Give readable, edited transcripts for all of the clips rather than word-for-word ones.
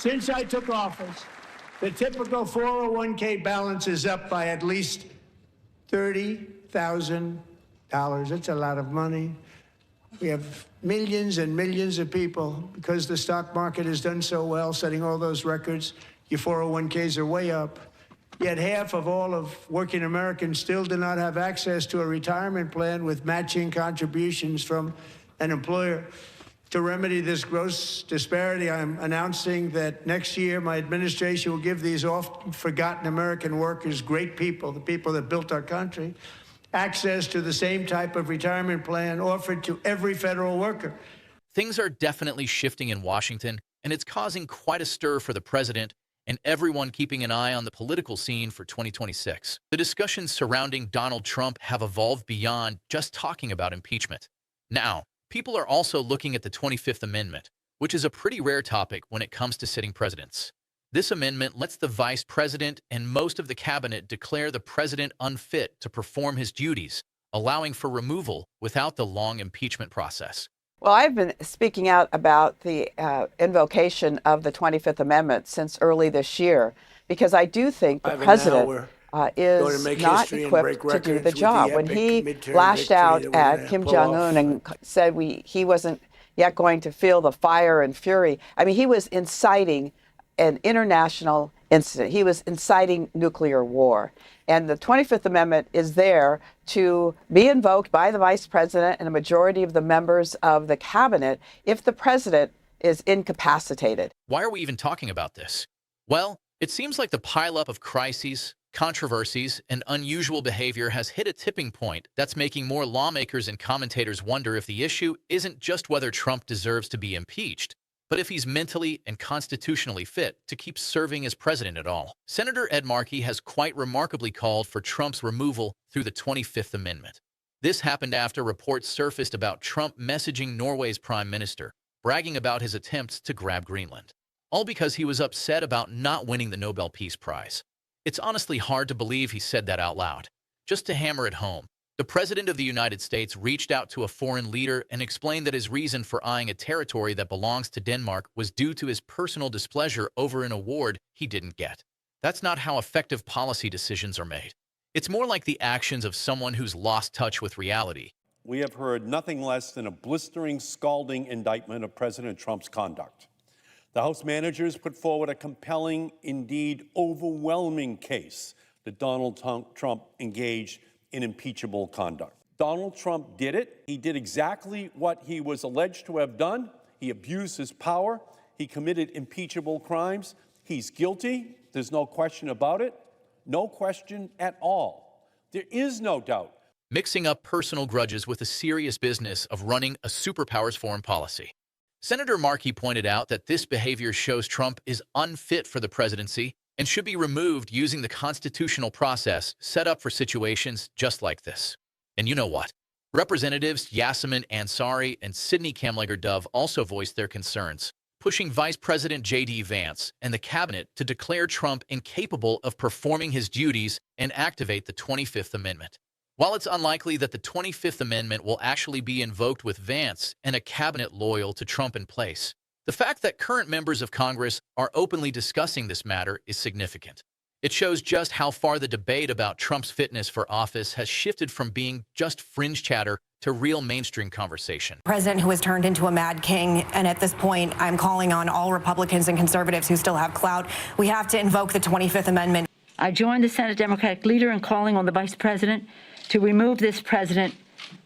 Since I took office, the typical 401k balance is up by at least $30,000. That's a lot of money. We have millions and millions of people, because the stock market has done so well, setting all those records. Your 401ks are way up. Yet half of all of working Americans still do not have access to a retirement plan with matching contributions from an employer. To remedy this gross disparity, I'm announcing that next year my administration will give these often forgotten American workers, great people, the people that built our country, access to the same type of retirement plan offered to every federal worker. Things are definitely shifting in Washington, and it's causing quite a stir for the president and everyone keeping an eye on the political scene for 2026. The discussions surrounding Donald Trump have evolved beyond just talking about impeachment. Now, people are also looking at the 25th Amendment, which is a pretty rare topic when it comes to sitting presidents. This amendment lets the vice president and most of the cabinet declare the president unfit to perform his duties, allowing for removal without the long impeachment process. Well, I've been speaking out about the invocation of the 25th Amendment since early this year, because I do think the president is not equipped to do the job. When he lashed out at Kim Jong-un and said he wasn't yet going to feel the fire and fury, I mean, he was inciting an international incident. He was inciting nuclear war. And the 25th Amendment is there to be invoked by the vice president and a majority of the members of the cabinet if the president is incapacitated. Why are we even talking about this? Well, it seems like the pileup of crises, controversies, and unusual behavior has hit a tipping point that's making more lawmakers and commentators wonder if the issue isn't just whether Trump deserves to be impeached, but if he's mentally and constitutionally fit to keep serving as president at all. Senator Ed Markey has quite remarkably called for Trump's removal through the 25th Amendment. This happened after reports surfaced about Trump messaging Norway's prime minister, bragging about his attempts to grab Greenland, all because he was upset about not winning the Nobel Peace Prize. It's honestly hard to believe he said that out loud. Just to hammer it home, the President of the United States reached out to a foreign leader and explained that his reason for eyeing a territory that belongs to Denmark was due to his personal displeasure over an award he didn't get. That's not how effective policy decisions are made. It's more like the actions of someone who's lost touch with reality. We have heard nothing less than a blistering, scalding indictment of President Trump's conduct. The House managers put forward a compelling, indeed overwhelming case that Donald Trump engaged in impeachable conduct. Donald Trump did it. He did exactly what he was alleged to have done. He abused his power. He committed impeachable crimes. He's guilty. There's no question about it. No question at all. There is no doubt. Mixing up personal grudges with the serious business of running a superpower's foreign policy. Senator Markey pointed out that this behavior shows Trump is unfit for the presidency and should be removed using the constitutional process set up for situations just like this. And you know what? Representatives Yasemin Ansari and Sidney Kamlager-Dove also voiced their concerns, pushing Vice President J.D. Vance and the cabinet to declare Trump incapable of performing his duties and activate the 25th Amendment. While it's unlikely that the 25th Amendment will actually be invoked with Vance and a cabinet loyal to Trump in place, the fact that current members of Congress are openly discussing this matter is significant. It shows just how far the debate about Trump's fitness for office has shifted from being just fringe chatter to real mainstream conversation. President who has turned into a mad king, and at this point, I'm calling on all Republicans and conservatives who still have clout. We have to invoke the 25th Amendment. I join the Senate Democratic leader in calling on the Vice President to remove this president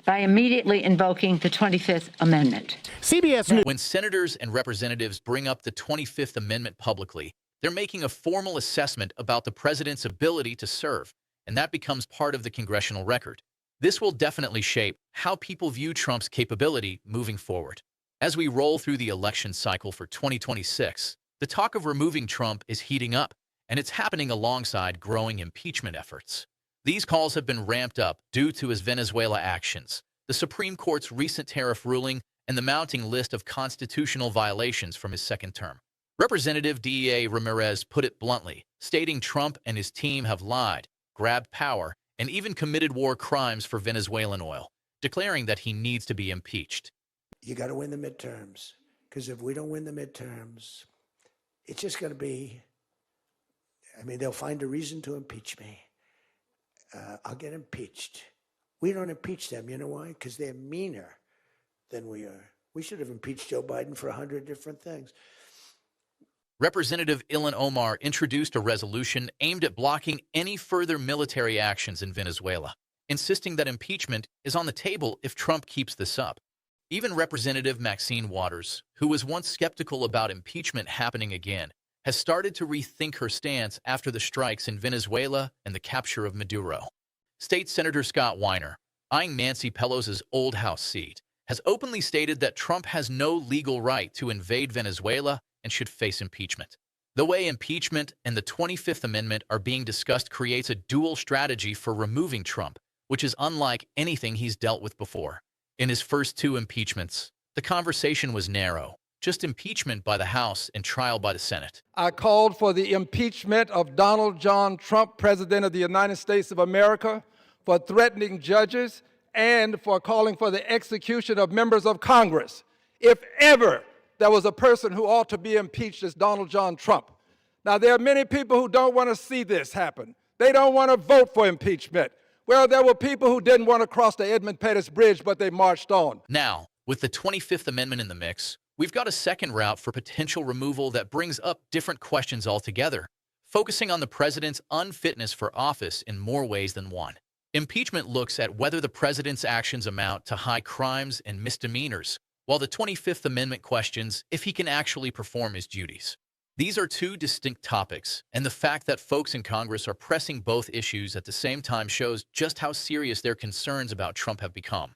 by immediately invoking the 25th Amendment. CBS News. When senators and representatives bring up the 25th Amendment publicly, they're making a formal assessment about the president's ability to serve, and that becomes part of the congressional record. This will definitely shape how people view Trump's capability moving forward. As we roll through the election cycle for 2026, the talk of removing Trump is heating up, and it's happening alongside growing impeachment efforts. These calls have been ramped up due to his Venezuela actions, the Supreme Court's recent tariff ruling, and the mounting list of constitutional violations from his second term. Representative DEA Ramirez put it bluntly, stating Trump and his team have lied, grabbed power, and even committed war crimes for Venezuelan oil, declaring that he needs to be impeached. You got to win the midterms, because if we don't win the midterms, it's just going to be, I mean, they'll find a reason to impeach me. I'll get impeached. We don't impeach them. You know why? Because they're meaner than we are. We should have impeached Joe Biden for 100 different things. Representative Ilhan Omar introduced a resolution aimed at blocking any further military actions in Venezuela, insisting that impeachment is on the table if Trump keeps this up. Even Representative Maxine Waters, who was once skeptical about impeachment happening again, has started to rethink her stance after the strikes in Venezuela and the capture of Maduro. State Senator Scott Weiner, eyeing Nancy Pelosi's old House seat, has openly stated that Trump has no legal right to invade Venezuela and should face impeachment. The way impeachment and the 25th Amendment are being discussed creates a dual strategy for removing Trump, which is unlike anything he's dealt with before. In his first two impeachments, the conversation was narrow, just impeachment by the House and trial by the Senate. I called for the impeachment of Donald John Trump, President of the United States of America, for threatening judges and for calling for the execution of members of Congress. If ever there was a person who ought to be impeached, it's Donald John Trump. Now, there are many people who don't want to see this happen. They don't want to vote for impeachment. Well, there were people who didn't want to cross the Edmund Pettus Bridge, but they marched on. Now, with the 25th Amendment in the mix, we've got a second route for potential removal that brings up different questions altogether, focusing on the president's unfitness for office in more ways than one. Impeachment looks at whether the president's actions amount to high crimes and misdemeanors, while the 25th Amendment questions if he can actually perform his duties. These are two distinct topics, and the fact that folks in Congress are pressing both issues at the same time shows just how serious their concerns about Trump have become.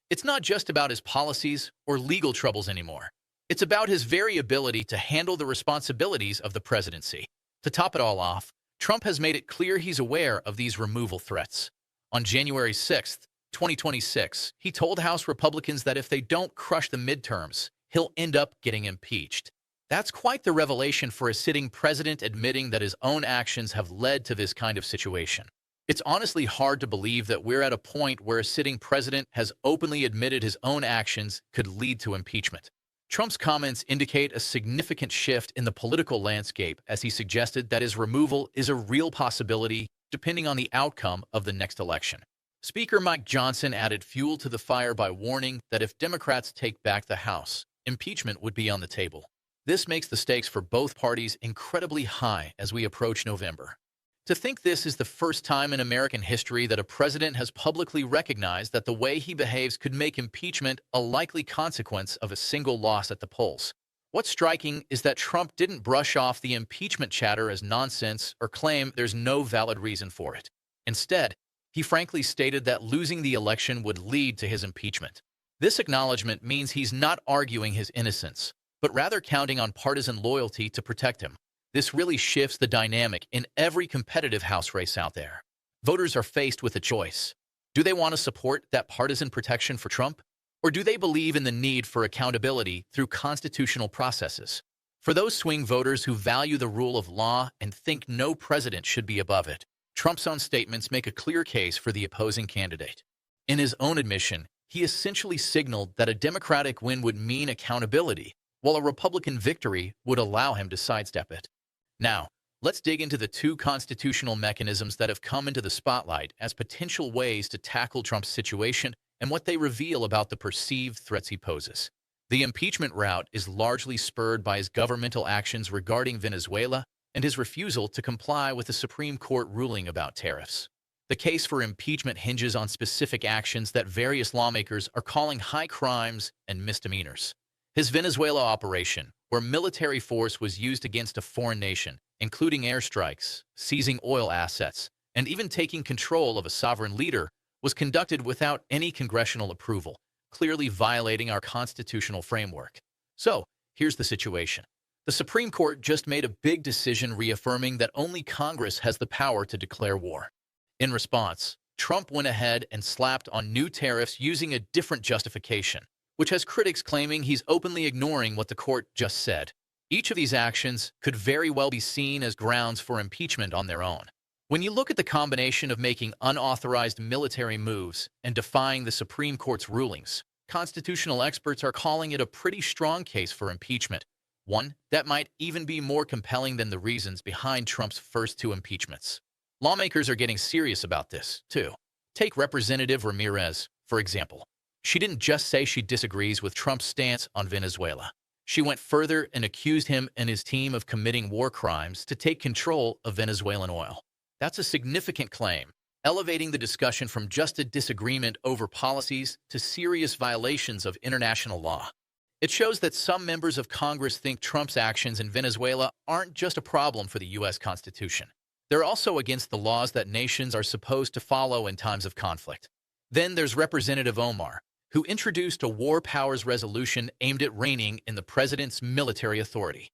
It's not just about his policies or legal troubles anymore. It's about his very ability to handle the responsibilities of the presidency. To top it all off, Trump has made it clear he's aware of these removal threats. On January 6, 2026, he told House Republicans that if they don't crush the midterms, he'll end up getting impeached. That's quite the revelation for a sitting president admitting that his own actions have led to this kind of situation. It's honestly hard to believe that we're at a point where a sitting president has openly admitted his own actions could lead to impeachment. Trump's comments indicate a significant shift in the political landscape as he suggested that his removal is a real possibility depending on the outcome of the next election. Speaker Mike Johnson added fuel to the fire by warning that if Democrats take back the House, impeachment would be on the table. This makes the stakes for both parties incredibly high as we approach November. To think this is the first time in American history that a president has publicly recognized that the way he behaves could make impeachment a likely consequence of a single loss at the polls. What's striking is that Trump didn't brush off the impeachment chatter as nonsense or claim there's no valid reason for it. Instead, he frankly stated that losing the election would lead to his impeachment. This acknowledgement means he's not arguing his innocence, but rather counting on partisan loyalty to protect him. This really shifts the dynamic in every competitive House race out there. Voters are faced with a choice. Do they want to support that partisan protection for Trump? Or do they believe in the need for accountability through constitutional processes? For those swing voters who value the rule of law and think no president should be above it, Trump's own statements make a clear case for the opposing candidate. In his own admission, he essentially signaled that a Democratic win would mean accountability, while a Republican victory would allow him to sidestep it. Now, let's dig into the two constitutional mechanisms that have come into the spotlight as potential ways to tackle Trump's situation and what they reveal about the perceived threats he poses. The impeachment route is largely spurred by his governmental actions regarding Venezuela and his refusal to comply with the Supreme Court ruling about tariffs. The case for impeachment hinges on specific actions that various lawmakers are calling high crimes and misdemeanors. His Venezuela operation, where military force was used against a foreign nation, including airstrikes, seizing oil assets, and even taking control of a sovereign leader, was conducted without any congressional approval, clearly violating our constitutional framework. So, here's the situation. The Supreme Court just made a big decision reaffirming that only Congress has the power to declare war. In response, Trump went ahead and slapped on new tariffs using a different justification, which has critics claiming he's openly ignoring what the court just said. Each of these actions could very well be seen as grounds for impeachment on their own. When you look at the combination of making unauthorized military moves and defying the Supreme Court's rulings, constitutional experts are calling it a pretty strong case for impeachment, one that might even be more compelling than the reasons behind Trump's first two impeachments. Lawmakers are getting serious about this, too. Take Representative Ramirez, for example. She didn't just say she disagrees with Trump's stance on Venezuela. She went further and accused him and his team of committing war crimes to take control of Venezuelan oil. That's a significant claim, elevating the discussion from just a disagreement over policies to serious violations of international law. It shows that some members of Congress think Trump's actions in Venezuela aren't just a problem for the U.S. Constitution. They're also against the laws that nations are supposed to follow in times of conflict. Then there's Representative Omar, who introduced a war powers resolution aimed at reining in the president's military authority.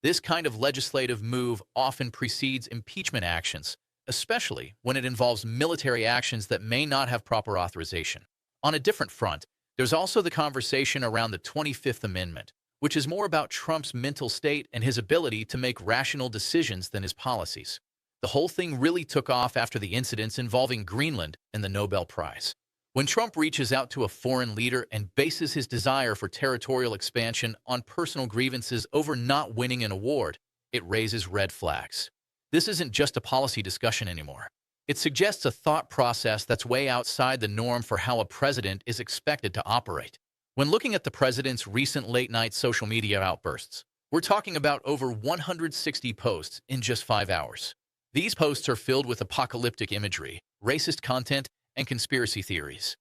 This kind of legislative move often precedes impeachment actions, especially when it involves military actions that may not have proper authorization. On a different front, there's also the conversation around the 25th Amendment, which is more about Trump's mental state and his ability to make rational decisions than his policies. The whole thing really took off after the incidents involving Greenland and the Nobel Prize. When Trump reaches out to a foreign leader and bases his desire for territorial expansion on personal grievances over not winning an award, it raises red flags. This isn't just a policy discussion anymore. It suggests a thought process that's way outside the norm for how a president is expected to operate. When looking at the president's recent late-night social media outbursts, we're talking about over 160 posts in just 5 hours. These posts are filled with apocalyptic imagery, racist content, and conspiracy theories.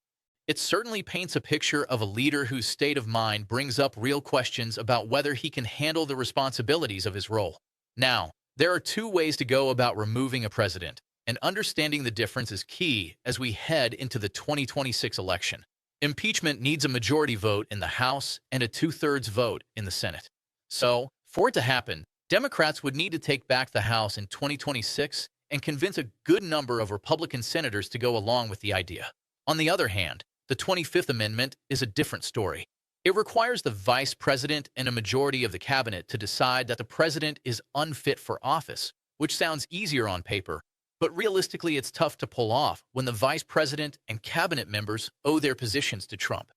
It certainly paints a picture of a leader whose state of mind brings up real questions about whether he can handle the responsibilities of his role. Now, there are two ways to go about removing a president, and understanding the difference is key as we head into the 2026 election. Impeachment needs a majority vote in the House and a 2/3 vote in the Senate. So, for it to happen, Democrats would need to take back the House in 2026 and convince a good number of Republican senators to go along with the idea. On the other hand, the 25th Amendment is a different story. It requires the vice president and a majority of the cabinet to decide that the president is unfit for office, which sounds easier on paper, but realistically it's tough to pull off when the vice president and cabinet members owe their positions to Trump.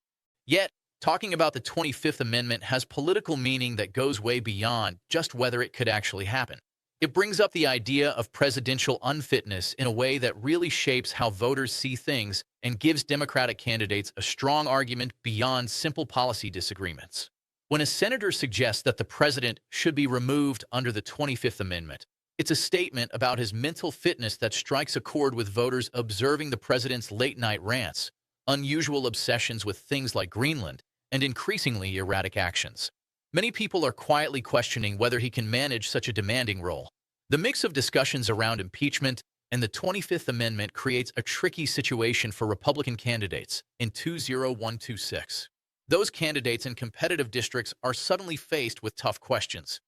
Yet, talking about the 25th Amendment has political meaning that goes way beyond just whether it could actually happen. It brings up the idea of presidential unfitness in a way that really shapes how voters see things and gives Democratic candidates a strong argument beyond simple policy disagreements. When a senator suggests that the president should be removed under the 25th Amendment, it's a statement about his mental fitness that strikes a chord with voters observing the president's late-night rants, unusual obsessions with things like Greenland, and increasingly erratic actions. Many people are quietly questioning whether he can manage such a demanding role. The mix of discussions around impeachment and the 25th Amendment creates a tricky situation for Republican candidates in 2026. Those candidates in competitive districts are suddenly faced with tough questions.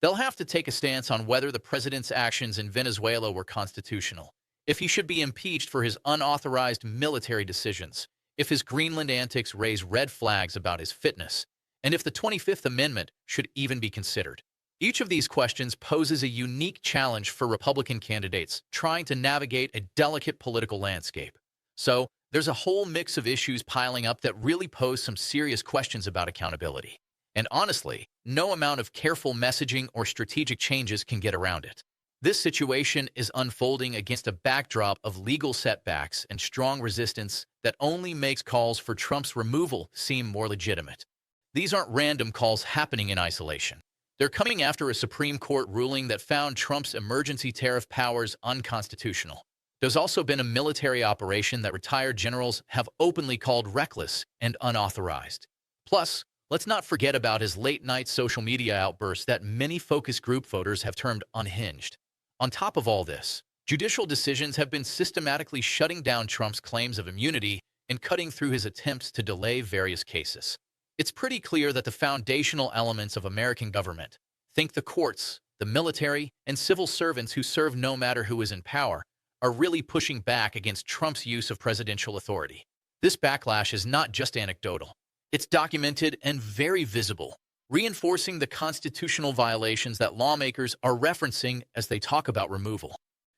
They'll have to take a stance on whether the president's actions in Venezuela were constitutional, if he should be impeached for his unauthorized military decisions, if his Greenland antics raise red flags about his fitness, and if the 25th Amendment should even be considered. Each of these questions poses a unique challenge for Republican candidates trying to navigate a delicate political landscape. So, there's a whole mix of issues piling up that really pose some serious questions about accountability. And honestly, no amount of careful messaging or strategic changes can get around it. This situation is unfolding against a backdrop of legal setbacks and strong resistance that only makes calls for Trump's removal seem more legitimate. These aren't random calls happening in isolation. They're coming after a Supreme Court ruling that found Trump's emergency tariff powers unconstitutional. There's also been a military operation that retired generals have openly called reckless and unauthorized. Plus, let's not forget about his late-night social media outbursts that many focus group voters have termed unhinged. On top of all this, judicial decisions have been systematically shutting down Trump's claims of immunity and cutting through his attempts to delay various cases. It's pretty clear that the foundational elements of American government, think the courts, the military, and civil servants who serve no matter who is in power, are really pushing back against Trump's use of presidential authority. This backlash is not just anecdotal. It's documented and very visible, reinforcing the constitutional violations that lawmakers are referencing as they talk about removal.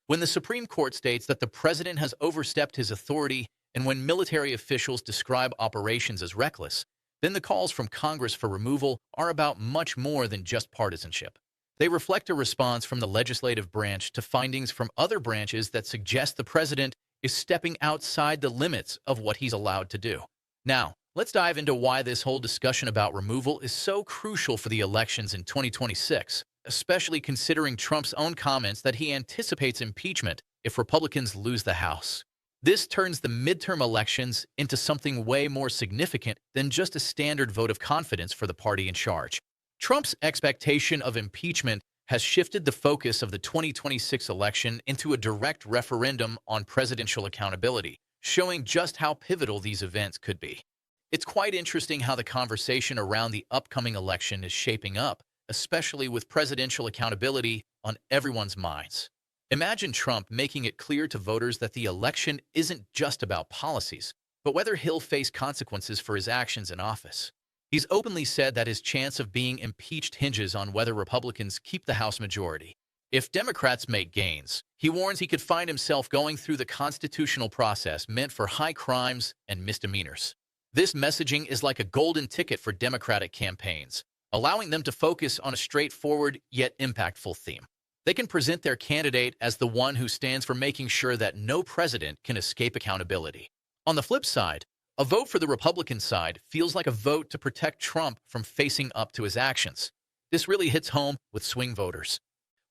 When the Supreme Court states that the president has overstepped his authority and when military officials describe operations as reckless, then the calls from Congress for removal are about much more than just partisanship. They reflect a response from the legislative branch to findings from other branches that suggest the president is stepping outside the limits of what he's allowed to do. Now, let's dive into why this whole discussion about removal is so crucial for the elections in 2026, especially considering Trump's own comments that he anticipates impeachment if Republicans lose the House. This turns the midterm elections into something way more significant than just a standard vote of confidence for the party in charge. Trump's expectation of impeachment has shifted the focus of the 2026 election into a direct referendum on presidential accountability, showing just how pivotal these events could be. It's quite interesting how the conversation around the upcoming election is shaping up, especially with presidential accountability on everyone's minds. Imagine Trump making it clear to voters that the election isn't just about policies, but whether he'll face consequences for his actions in office. He's openly said that his chance of being impeached hinges on whether Republicans keep the House majority. If Democrats make gains, he warns he could find himself going through the constitutional process meant for high crimes and misdemeanors. This messaging is like a golden ticket for Democratic campaigns, allowing them to focus on a straightforward yet impactful theme. They can present their candidate as the one who stands for making sure that no president can escape accountability. On the flip side, a vote for the Republican side feels like a vote to protect Trump from facing up to his actions. This really hits home with swing voters.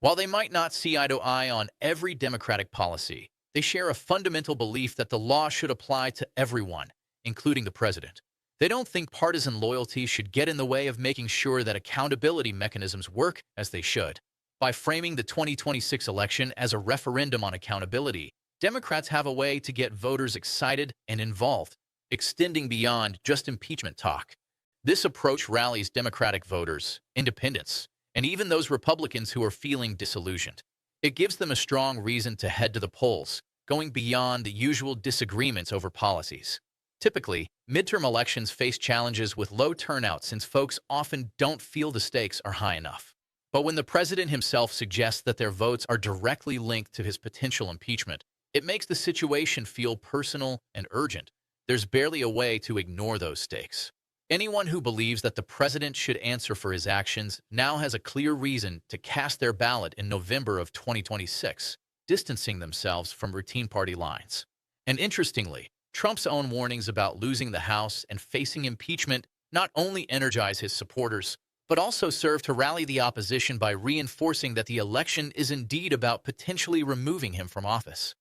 While they might not see eye to eye on every Democratic policy, they share a fundamental belief that the law should apply to everyone, including the president. They don't think partisan loyalty should get in the way of making sure that accountability mechanisms work as they should. By framing the 2026 election as a referendum on accountability, Democrats have a way to get voters excited and involved, extending beyond just impeachment talk. This approach rallies Democratic voters, independents, and even those Republicans who are feeling disillusioned. It gives them a strong reason to head to the polls, going beyond the usual disagreements over policies. Typically, midterm elections face challenges with low turnout since folks often don't feel the stakes are high enough. But when the president himself suggests that their votes are directly linked to his potential impeachment, it makes the situation feel personal and urgent. There's barely a way to ignore those stakes. Anyone who believes that the president should answer for his actions now has a clear reason to cast their ballot in November of 2026, distancing themselves from routine party lines. And interestingly, Trump's own warnings about losing the House and facing impeachment not only energize his supporters, but also serve to rally the opposition by reinforcing that the election is indeed about potentially removing him from office.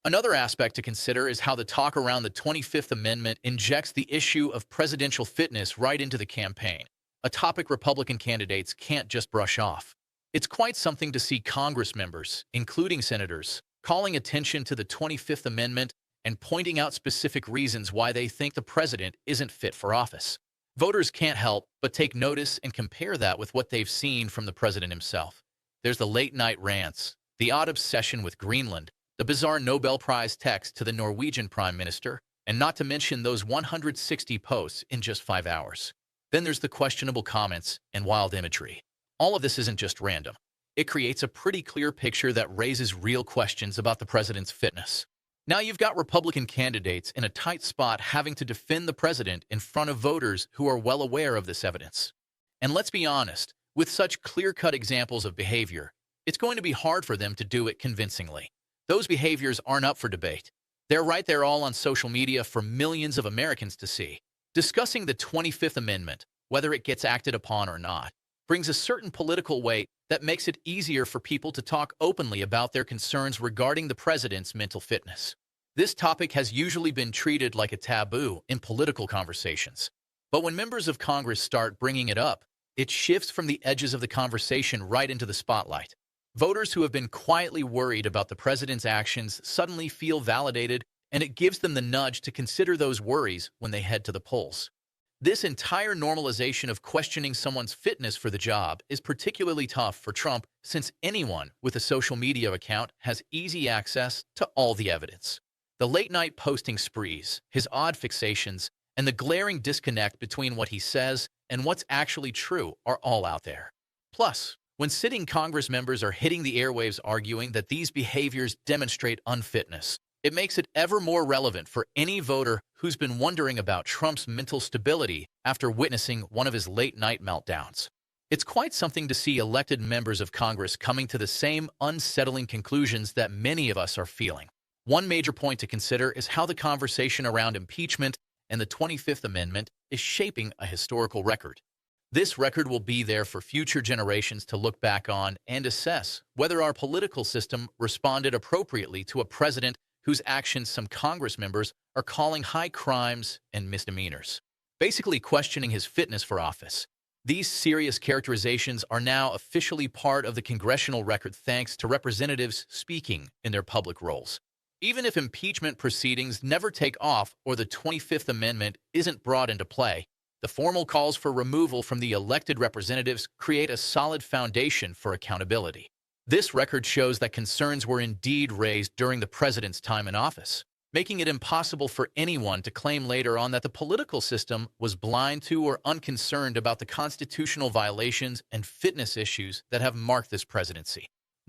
Another aspect to consider is how the talk around the 25th Amendment injects the issue of presidential fitness right into the campaign, a topic Republican candidates can't just brush off. It's quite something to see Congress members, including senators, calling attention to the 25th Amendment and pointing out specific reasons why they think the president isn't fit for office. Voters can't help but take notice and compare that with what they've seen from the president himself. There's the late-night rants, the odd obsession with Greenland, the bizarre Nobel Prize text to the Norwegian Prime Minister, and not to mention those 160 posts in just 5 hours. Then there's the questionable comments and wild imagery. All of this isn't just random. It creates a pretty clear picture that raises real questions about the president's fitness. Now you've got Republican candidates in a tight spot having to defend the president in front of voters who are well aware of this evidence. And let's be honest, with such clear-cut examples of behavior, it's going to be hard for them to do it convincingly. Those behaviors aren't up for debate. They're right there all on social media for millions of Americans to see. Discussing the 25th Amendment, whether it gets acted upon or not, brings a certain political weight that makes it easier for people to talk openly about their concerns regarding the president's mental fitness. This topic has usually been treated like a taboo in political conversations. But when members of Congress start bringing it up, it shifts from the edges of the conversation right into the spotlight. Voters who have been quietly worried about the president's actions suddenly feel validated, and it gives them the nudge to consider those worries when they head to the polls. This entire normalization of questioning someone's fitness for the job is particularly tough for Trump since anyone with a social media account has easy access to all the evidence. The late-night posting sprees, his odd fixations, and the glaring disconnect between what he says and what's actually true are all out there. Plus, when sitting Congress members are hitting the airwaves arguing that these behaviors demonstrate unfitness, It makes it ever more relevant for any voter who's been wondering about Trump's mental stability after witnessing one of his late-night meltdowns. It's quite something to see elected members of Congress coming to the same unsettling conclusions that many of us are feeling. One major point to consider is how the conversation around impeachment and the 25th Amendment is shaping a historical record. This record will be there for future generations to look back on and assess whether our political system responded appropriately to a president whose actions some Congress members are calling high crimes and misdemeanors, basically questioning his fitness for office. These serious characterizations are now officially part of the congressional record thanks to representatives speaking in their public roles. Even if impeachment proceedings never take off or the 25th Amendment isn't brought into play, the formal calls for removal from the elected representatives create a solid foundation for accountability. This record shows that concerns were indeed raised during the president's time in office, making it impossible for anyone to claim later on that the political system was blind to or unconcerned about the constitutional violations and fitness issues that have marked this presidency.